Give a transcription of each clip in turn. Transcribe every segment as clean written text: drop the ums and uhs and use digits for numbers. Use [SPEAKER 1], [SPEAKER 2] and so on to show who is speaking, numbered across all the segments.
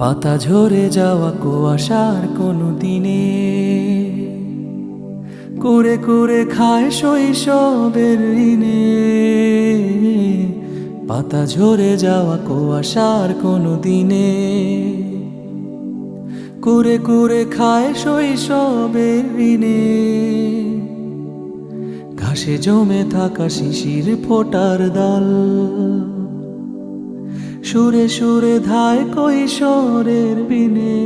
[SPEAKER 1] পাতা ঝরে যাওয়া কুয়াশার কোনো দিনে কুরে কুরে খায় শৈশবের ঋণে। পাতা ঝরে যাওয়া কুয়াশার কোনো দিনে কুরে কুরে খায় শৈশবের ঋণে। ঘাসে জমে থাকা শিশির ফোটার দল সুরে সুরে ধায় কৈশোরের বিনে।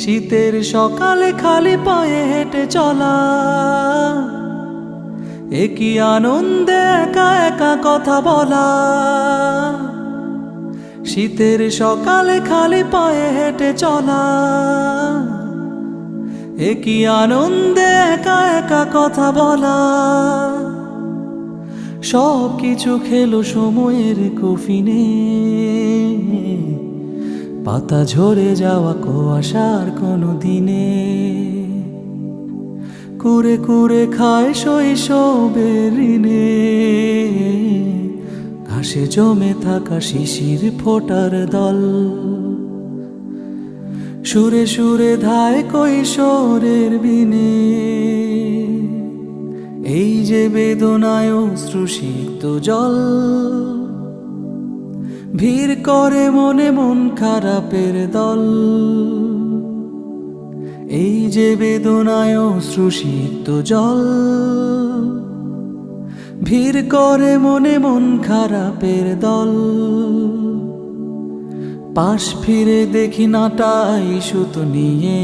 [SPEAKER 1] শীতের সকালে খালি পায়ে হেঁটে চলা, একই আনন্দে একা একা কথা বলা। শীতের সকালে খালি পায়ে হেঁটে চলা, একই আনন্দে একা একা কথা বলা। সব কিছু খেলো সময়ের কফিনে, পাতা ঝরে যাওয়া কুয়াশার কোনো দিনে কুরে কুরে খায় শৈশবের ঋণে। ঘাসে জমে থাকা শিশির ফোটার দল সুরে সুরে ধায় কৈশোরের বিনে। এই যে বেদনায় অশ্রুসিক্ত জল ভিড় করে মনে মন খারাপের দল। এই যে বেদনায় অশ্রুসিক্ত জল ভিড় করে মনে মন খারাপের দল। পাশ ফিরে দেখি নাটাই সুতো নিয়ে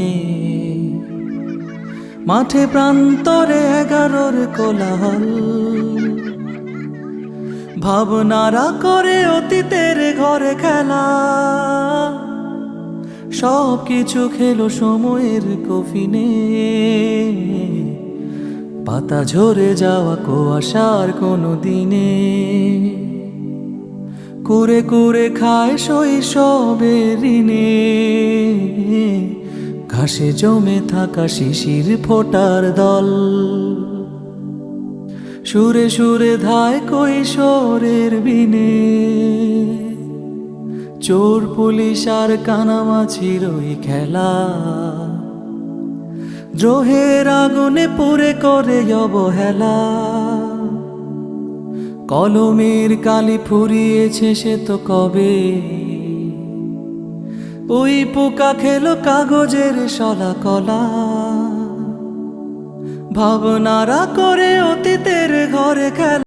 [SPEAKER 1] মাঠে প্রান্তরে 11-র কোলাহল। ভাবনারা করে অতীতের ঘরে খেলা, সব কিছু খেলো সময়ের কফিনে। পাতা ঝরে যাওয়া কুয়াশার কোনো দিনে কুরে কুরে খায় শৈশবের ঋণে। ঘাসে জমে থাকা শিশির ফোটার দল সুরে সুরে ধায় কৈশোরের বিনে। চোর পুলিশ আর কানামাছির ওই খেলা, দ্রোহের আগুনে পুড়ে করে অবহেলা। কলমের কালি ফুরিয়েছে সে তো কবে, ওই পোকা খেলো কাগজের শলা কলা। ভাবনারা করে অতীতের ঘরে খেলা।